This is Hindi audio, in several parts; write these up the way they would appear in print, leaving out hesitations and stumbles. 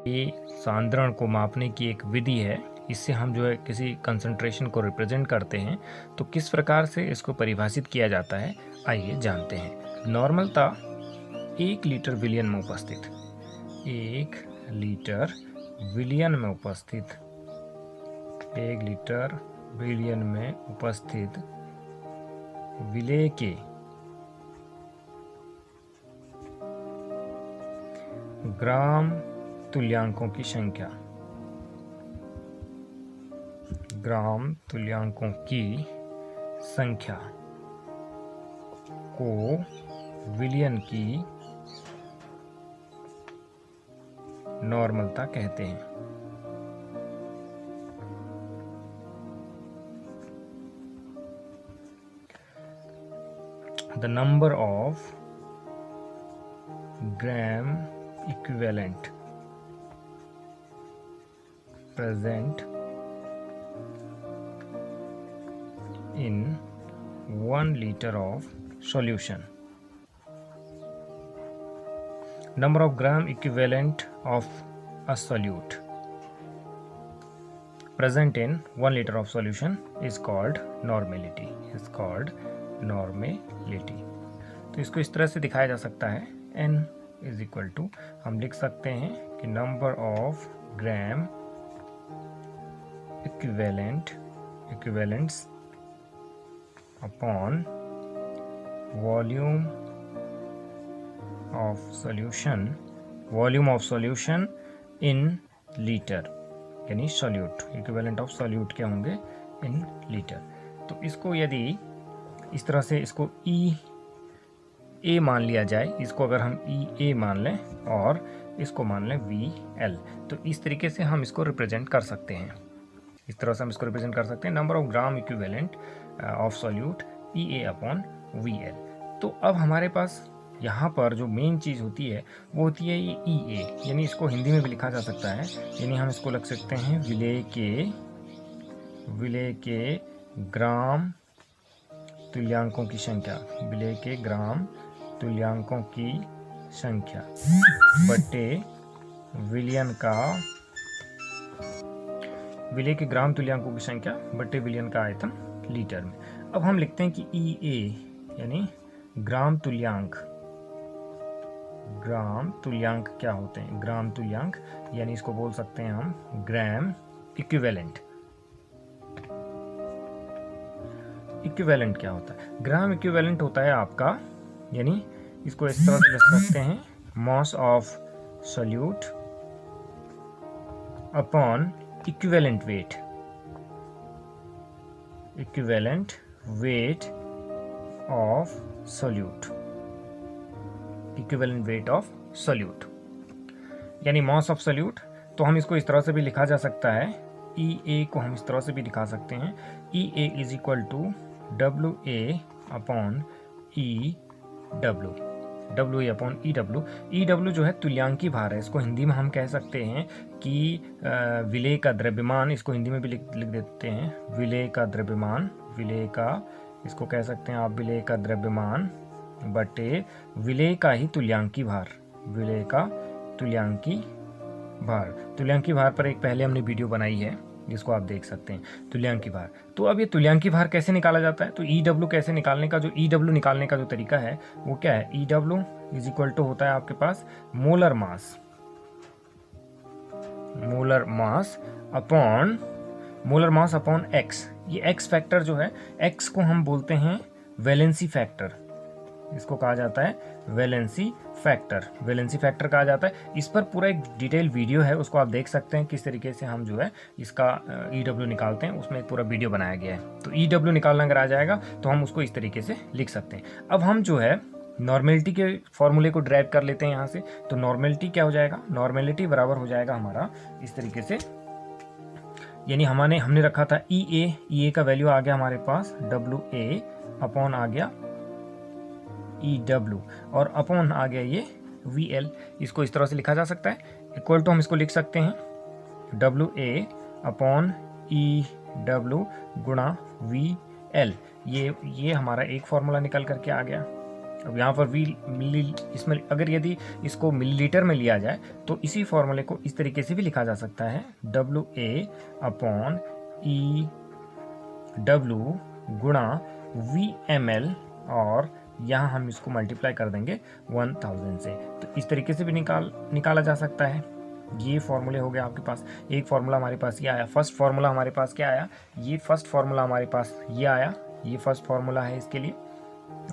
ये सांद्रण को मापने की एक विधि है। इससे हम जो है किसी कंसंट्रेशन को रिप्रेजेंट करते हैं। तो किस प्रकार से इसको परिभाषित किया जाता है, आइए जानते हैं। नॉर्मलता 1 लीटर विलियन में उपस्थित 1 लीटर विलियन में उपस्थित 1 लीटर विलियन में उपस्थित विलेय के ग्राम तुल्यांकों की संख्या, ग्राम तुल्यांकों की संख्या को विलियन की नॉर्मलता कहते हैं। The number of gram equivalent present in 1 liter of solution. Number of gram equivalent of a solute present in 1 liter of solution is called normality. तो इसको इस तरह से दिखाया जा सकता है। n इज इक्वल टू, हम लिख सकते हैं कि number of gram equivalents upon volume of solution in litre, यानी सॉल्यूट, इक्विवेलेंट ऑफ सॉल्यूट क्या होंगे, इन लीटर। तो इसको यदि इस तरह से इसको ए मान लिया जाए, इसको अगर हम ए मान लें और इसको मान लें VL, तो इस तरीके से हम इसको रिप्रेजेंट कर सकते हैं। इस तरह से हम इसको रिप्रेजेंट कर सकते हैं, number of gram equivalent of solute EA upon VL। तो अब हमारे पास यहाँ पर जो मेन चीज़ होती है वो होती है ये EA, यानी इसको हिंदी में भी लिखा जा सकता है, यानी हम इसको लिख सकते हैं विलेय के ग्राम तुल्यांकों की संख्या, विलेय के ग्राम तुल्यांकों की संख्या बटे विलियन के ग्राम तुल्यांकों की संख्या बटे विलियन का आयतन लीटर में। अब हम लिखते हैं कि EA यानी ग्राम तुल्यांक क्या होते हैं, ग्राम तुल्यांक, यानी इसको बोल सकते हैं हम ग्राम इक्विवेलेंट। इक्विवेलेंट क्या होता है, ग्राम इक्विवेलेंट होता है आपका, यानी इसको इस तरह से लिख सकते हैं, mass of solute upon equivalent weight of solute, यानी मास ऑफ सॉल्यूट। तो हम इसको इस तरह से भी लिखा जा सकता है, EA को हम इस तरह से भी दिखा सकते हैं, EA is equal to WA upon EW, EW जो है तुल्यांकी भार है। इसको हिंदी में हम कह सकते हैं कि विलेय का द्रव्यमान, इसको हिंदी में भी लिख देते हैं विलेय का द्रव्यमान, इसको कह सकते हैं आप विलेय का द्रव्यमान बटे विलेय का ही तुल्यांकी भार, तुल्यांकी भार पर एक पहले हमने वीडियो बनाई है जिसको आप देख सकते हैं, तुल्यांकी भार। तो अब ये तुल्यांकी भार कैसे निकाला जाता है, तो EW कैसे निकालने का, जो EW निकालने का जो तरीका है वो क्या है, EW इज इक्वल टू होता है आपके पास मोलर मास अपॉन x। ये x फैक्टर जो है, x को हम बोलते हैं वैलेंसी फैक्टर, इसको कहा जाता है वैलेंसी फैक्टर कहा जाता है। इस पर पूरा एक डिटेल वीडियो है, उसको आप देख सकते हैं किस तरीके से हम जो है इसका EW निकालते हैं, उसमें एक पूरा वीडियो बनाया गया है। तो EW निकालना अगर आ जाएगा तो हम उसको इस तरीके से लिख सकते हैं। अब हम जो है नॉर्मेलिटी के फॉर्मूले को ड्राइव कर लेते हैं यहाँ से। तो नॉर्मेलिटी क्या हो जाएगा, नॉर्मेलिटी बराबर हो जाएगा हमारा इस तरीके से, यानी हमने रखा था EA का वैल्यू आ गया हमारे पास WA अपॉन आ गया EW और अपॉन आ गया ये VL। इसको इस तरह से लिखा जा सकता है, इक्वल टू हम इसको लिख सकते हैं WA अपॉन EW गुणा VL। ये हमारा एक फॉर्मूला निकल करके आ गया। अब यहाँ पर वी इसमें अगर यदि इसको मिलीलीटर में लिया जाए तो इसी फॉर्मूले को इस तरीके से भी लिखा जा सकता है, WA/EW गुणा VmL, और यहाँ हम इसको मल्टीप्लाई कर देंगे 1000 से। तो इस तरीके से भी निकाला जा सकता है। ये फॉर्मूले हो गए आपके पास। एक फार्मूला हमारे पास ये आया, फर्स्ट फार्मूला हमारे पास क्या आया, ये फर्स्ट फार्मूला हमारे पास ये आया, ये फर्स्ट फार्मूला है इसके लिए।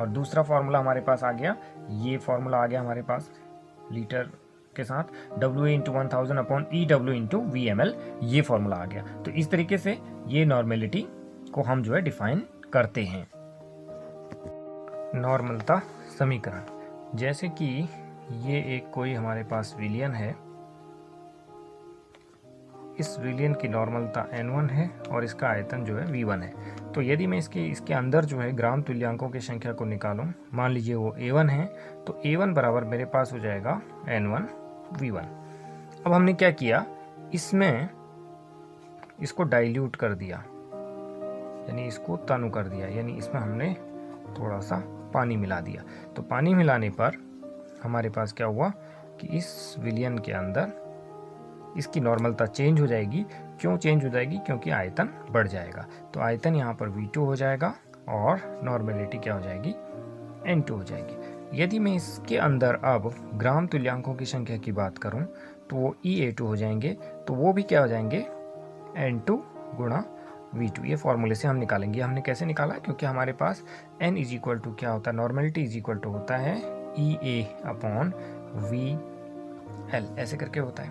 और दूसरा फार्मूला हमारे पास आ गया, ये फार्मूला आ गया हमारे पास लीटर के साथ, WA/1000/EW/VmL, ये फार्मूला आ गया। तो इस तरीके से ये नॉर्मेलिटी को हम जो है डिफाइन करते हैं। नॉर्मलता समीकरण, जैसे कि ये एक कोई हमारे पास विलियन है, इस विलियन की नॉर्मलता N1 है और इसका आयतन जो है V1 है। तो यदि मैं इसके अंदर जो है ग्राम तुल्यांकों की संख्या को निकालूं, मान लीजिए वो A1 है, तो A1 बराबर मेरे पास हो जाएगा N1 V1। अब हमने क्या किया, इसमें इसको डाइल्यूट कर दिया, यानी इसको तनु कर दिया, यानी इसमें हमने थोड़ा सा पानी मिला दिया। तो पानी मिलाने पर हमारे पास क्या हुआ कि इस विलियन के अंदर इसकी नॉर्मलता चेंज हो जाएगी। क्यों चेंज हो जाएगी? क्योंकि आयतन बढ़ जाएगा। तो आयतन यहाँ पर V2 हो जाएगा और नॉर्मेलिटी क्या हो जाएगी, N2 हो जाएगी। यदि मैं इसके अंदर अब ग्राम तुल्यांकों की संख्या की बात करूं तो वो EA2 हो जाएंगे, तो वो भी क्या हो जाएंगे, N2 गुणा V2। ये फॉर्मूले से हम निकालेंगे। हमने कैसे निकाला, क्योंकि हमारे पास N इज इक्वल टू क्या होता है, नॉर्मेलिटी इज इक्वल टू होता है EA/VL, ऐसे करके होता है,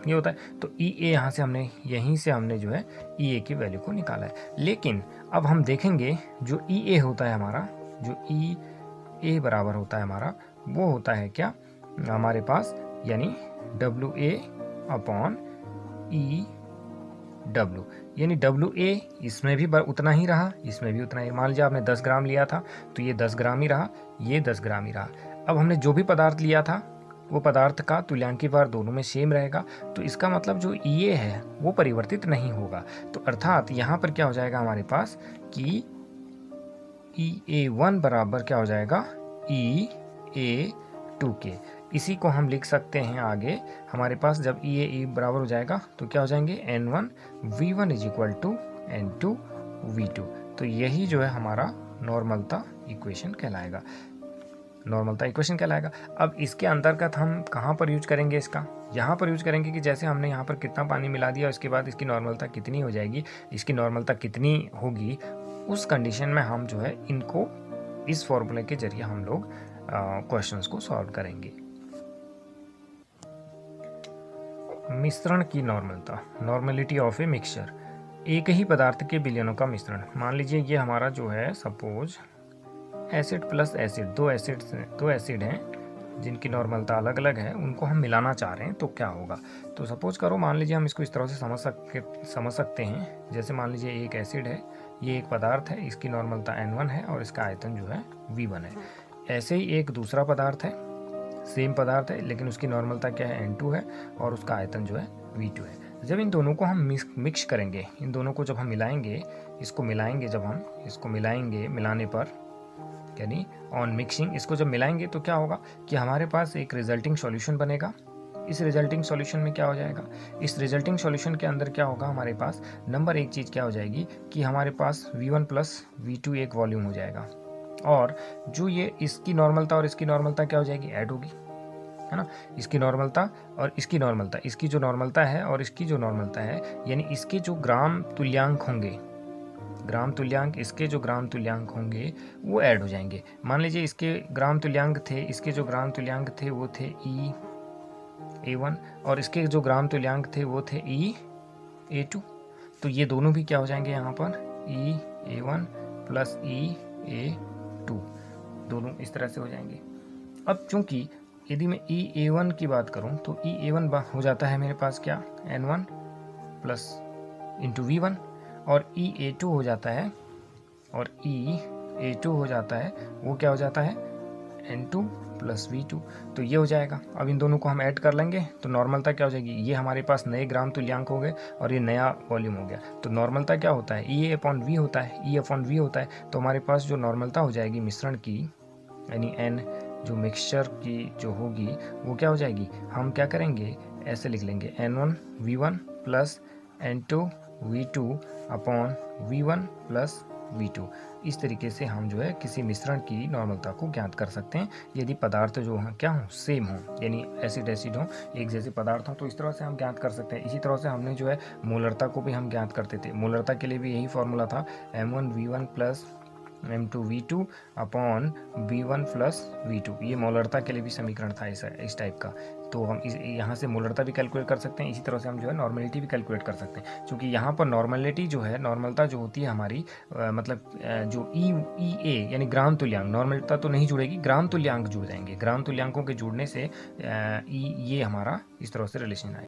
ये होता है। तो EA यहाँ से यहीं से हमने जो है EA की वैल्यू को निकाला है। लेकिन अब हम देखेंगे जो EA होता है हमारा, जो EA बराबर होता है हमारा, वो होता है क्या हमारे पास, यानी WA/EW, यानी WA इसमें भी उतना ही रहा, इसमें भी उतना ही। मान लीजिए आपने 10 ग्राम लिया था तो ये 10 ग्राम ही रहा, ये 10 ग्राम ही रहा। अब हमने जो भी पदार्थ लिया था वो पदार्थ का तुल्यांकी भार दोनों में सेम रहेगा, तो इसका मतलब जो EA है वो परिवर्तित नहीं होगा। तो अर्थात यहाँ पर क्या हो जाएगा हमारे पास कि EA1 बराबर क्या हो जाएगा, EA2 के। इसी को हम लिख सकते हैं आगे, हमारे पास जब EA बराबर हो जाएगा तो क्या हो जाएंगे, N1 V1 is equal to N2 V2। तो यही जो है हमारा नॉर्मलता इक्वेशन कहलाएगा, नॉर्मलता इक्वेशन कहलाएगा। अब इसके अंतर्गत हम कहाँ पर यूज करेंगे इसका, यहाँ पर यूज करेंगे कि जैसे हमने यहाँ पर कितना पानी मिला दिया, उसके बाद इसकी नॉर्मलता कितनी हो जाएगी, इसकी नॉर्मलता कितनी होगी, उस कंडीशन में हम जो है इनको इस फॉर्मूले के जरिए हम लोग क्वेश्चंस को सॉल्व करेंगे। मिश्रण की नॉर्मलता, नॉर्मेलिटी ऑफ ए मिक्सचर, एक ही पदार्थ के बिलियनों का मिश्रण। मान लीजिए ये हमारा जो है, सपोज एसिड प्लस एसिड, दो एसिड हैं जिनकी नॉर्मलता अलग अलग है, उनको हम मिलाना चाह रहे हैं, तो क्या होगा। तो सपोज करो, मान लीजिए हम इसको इस तरह से समझ सकते हैं, जैसे मान लीजिए एक एसिड है, ये एक पदार्थ है, इसकी नॉर्मलता N1 है और इसका आयतन जो है V1 है। ऐसे ही एक दूसरा पदार्थ है, सेम पदार्थ है, लेकिन उसकी नॉर्मलता क्या है, N2 है और उसका आयतन जो है V2 है। जब इन दोनों को हम मिक्स करेंगे, इन दोनों को जब हम मिलाएंगे, इसको मिलाएंगे, जब हम इसको मिलाएंगे, मिलाने पर यानी ऑन मिक्सिंग, इसको जब मिलाएंगे तो क्या होगा कि हमारे पास एक रिजल्टिंग सॉल्यूशन बनेगा। इस रिजल्टिंग सॉल्यूशन में क्या हो जाएगा, इस रिजल्टिंग सॉल्यूशन के अंदर क्या होगा हमारे पास, नंबर एक चीज़ क्या हो जाएगी कि हमारे पास V1 प्लस V2 एक वॉल्यूम हो जाएगा, और जो ये इसकी नॉर्मलता और इसकी नॉर्मलता क्या हो जाएगी, ऐड होगी, है ना। इसकी नॉर्मलता और इसकी नॉर्मलता, इसकी जो नॉर्मलता है और इसकी जो नॉर्मलता है, यानी इसके जो ग्राम तुल्यांक होंगे, ग्राम तुल्यांक, इसके जो ग्राम तुल्यांक होंगे वो ऐड हो जाएंगे। मान लीजिए इसके ग्राम तुल्यांक थे, इसके जो ग्राम तुल्यांक थे वो थे EA1 और इसके जो ग्राम तुल्यांक थे वो थे EA2। तो ये दोनों भी क्या हो जाएंगे यहाँ पर, EA1 प्लस EA2, दोनों इस तरह से हो जाएंगे। अब चूंकि यदि मैं EA1 की बात करूँ तो EA1 हो जाता है मेरे पास क्या, N1 प्लस इंटू V1, और EA2 हो जाता है, और EA2 हो जाता है, वो क्या हो जाता है, N2 प्लस V2। तो ये हो जाएगा। अब इन दोनों को हम ऐड कर लेंगे तो नॉर्मलता क्या हो जाएगी, ये हमारे पास नए ग्राम तुल्यांक हो गए और ये नया वॉल्यूम हो गया। तो नॉर्मलता क्या होता है, EA/V होता है, E/V होता है। तो हमारे पास जो नॉर्मलता हो जाएगी मिश्रण की, यानी n जो मिक्सचर की जो होगी वो क्या हो जाएगी, हम क्या करेंगे, ऐसे लिख लेंगे N1 V1 plus N2 V2 upon V1 plus V2। इस तरीके से हम जो है किसी मिश्रण की नॉर्मलता को ज्ञात कर सकते हैं यदि पदार्थ जो हैं क्या हों, सेम हों, यानी एसिड एसिड हों, एक जैसे पदार्थ हों, तो इस तरह से हम ज्ञात कर सकते हैं। इसी तरह से हमने जो है मोलरता को भी हम ज्ञात करते थे। मोलरता के लिए भी यही फॉर्मूला था, M1V1 plus M2V2 upon B1 plus V2। ये मोलरता के लिए भी समीकरण था इस टाइप का। तो हम यहाँ से मोलरता भी कैलकुलेट कर सकते हैं, इसी तरह से हम जो है नॉर्मलिटी भी कैलकुलेट कर सकते हैं। क्योंकि यहाँ पर नॉर्मलिटी जो है, नॉर्मलता जो होती है हमारी मतलब जो ई ए यानी ग्राम तुल्यांक, नॉर्मलता तो नहीं जुड़ेगी, ग्राम तुल्यांक जुड़ जाएंगे। ग्राम तुल्यांकों के जुड़ने से ये हमारा इस तरह से रिलेशन आएगा।